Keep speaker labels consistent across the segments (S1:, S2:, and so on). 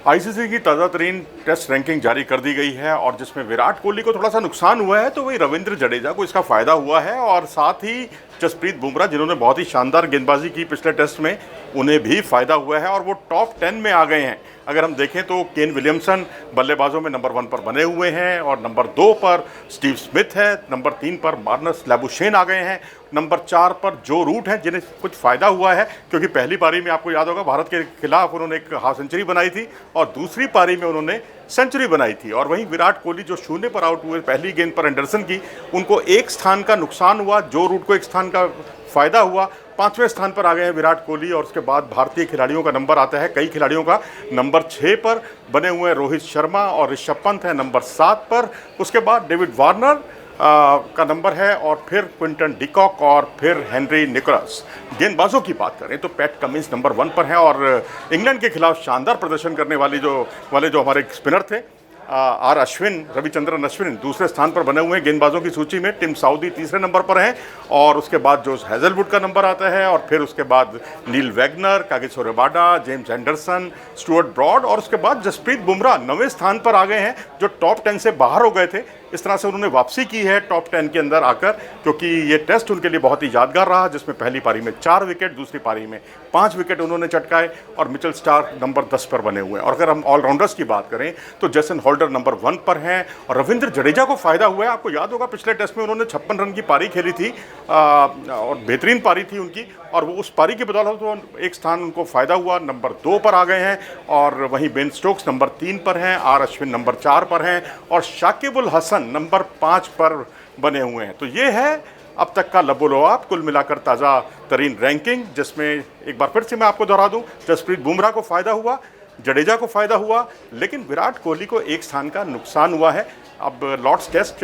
S1: ICC की ताज़ा तरीन टेस्ट रैंकिंग जारी कर दी गई है और जिसमें विराट कोहली को थोड़ा सा नुकसान हुआ है तो वही रविंद्र जडेजा को इसका फ़ायदा हुआ है और साथ ही जसप्रीत बुमराह जिन्होंने बहुत ही शानदार गेंदबाजी की पिछले टेस्ट में, उन्हें भी फ़ायदा हुआ है और वो टॉप 10 में आ गए हैं। अगर हम देखें तो केन विलियमसन बल्लेबाजों में नंबर 1 पर बने हुए हैं और नंबर 2 पर स्टीव स्मिथ है, नंबर 3 पर मार्नस लैबुशेन आ गए हैं, नंबर 4 पर जो रूट हैं जिन्हें कुछ फ़ायदा हुआ है क्योंकि पहली पारी में आपको याद होगा भारत के खिलाफ उन्होंने एक हाफ सेंचुरी बनाई थी और दूसरी पारी में उन्होंने सेंचुरी बनाई थी। और वहीं विराट कोहली जो 0 पर आउट हुए पहली गेंद पर एंडरसन की, उनको एक स्थान का नुकसान हुआ, जो रूट को एक स्थान का फ़ायदा हुआ। 5वें स्थान पर आ गए हैं विराट कोहली और उसके बाद भारतीय खिलाड़ियों का नंबर आता है, कई खिलाड़ियों का नंबर 6 पर बने हुए हैं रोहित शर्मा और ऋषभ पंत है नंबर 7 पर। उसके बाद डेविड वार्नर का नंबर है और फिर क्विंटन डिकॉक और फिर हेनरी निकोलस। गेंदबाजों की बात करें तो पैट कमिंस नंबर 1 पर हैं और इंग्लैंड के खिलाफ शानदार प्रदर्शन करने वाले जो हमारे स्पिनर थे आर अश्विन, रविचंद्रन अश्विन दूसरे स्थान पर बने हुए हैं गेंदबाजों की सूची में। टिम साउदी तीसरे नंबर पर हैं और उसके बाद जोश हेजलवुड का नंबर आता है और फिर उसके बाद Neil Wagner, Kagiso Rabada, James Anderson, Stuart Broad और उसके बाद जसप्रीत बुमराह 9वें स्थान पर आ गए हैं जो टॉप 10 से बाहर हो गए थे। इस तरह से उन्होंने वापसी की है टॉप 10 के अंदर आकर, क्योंकि ये टेस्ट उनके लिए बहुत ही यादगार रहा जिसमें पहली पारी में 4 विकेट, दूसरी पारी में 5 विकेट उन्होंने चटकाए और मिचेल स्टार्क नंबर 10 पर बने हुए हैं। और अगर हम ऑलराउंडर्स की बात करें तो जेसन होल्डर नंबर 1 पर हैं और रविंद्र जडेजा को फ़ायदा हुआ है। आपको याद होगा पिछले टेस्ट में उन्होंने 56 रन की पारी खेली थी और बेहतरीन पारी थी उनकी और वो उस पारी की बदौलत तो एक स्थान उनको फ़ायदा हुआ, नंबर 2 पर आ गए हैं। और वहीं बेन स्टोक्स नंबर 3 पर हैं, आर अश्विन नंबर 4 पर हैं और शाकिब उल हसन नंबर 5 पर बने हुए हैं। तो ये है अब तक का लबोलवाब कुल मिलाकर ताज़ा तरीन रैंकिंग, जिसमें एक बार फिर से मैं आपको दोहरा दूं, जसप्रीत बुमराह को फ़ायदा हुआ, जडेजा को फ़ायदा हुआ, लेकिन विराट कोहली को एक स्थान का नुकसान हुआ है। अब लॉर्ड्स टेस्ट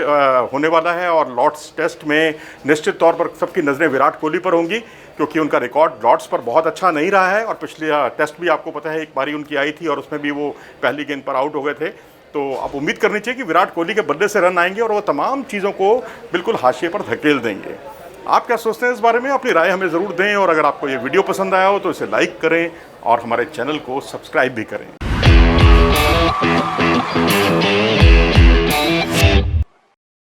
S1: होने वाला है और लॉर्ड्स टेस्ट में निश्चित तौर पर सबकी नज़रें विराट कोहली पर होंगी क्योंकि उनका रिकॉर्ड लॉर्ड्स पर बहुत अच्छा नहीं रहा है और पिछले टेस्ट भी आपको पता है एक बारी उनकी आई थी और उसमें भी वो पहली गेंद पर आउट हो गए थे। तो अब उम्मीद करनी चाहिए कि विराट कोहली के बल्ले से रन आएंगे और वो तमाम चीज़ों को बिल्कुल हाशिए पर धकेल देंगे। आप क्या सोचते हैं इस बारे में? अपनी राय हमें ज़रूर दें और अगर आपको ये वीडियो पसंद आया हो तो इसे लाइक करें और हमारे चैनल को सब्सक्राइब भी करें।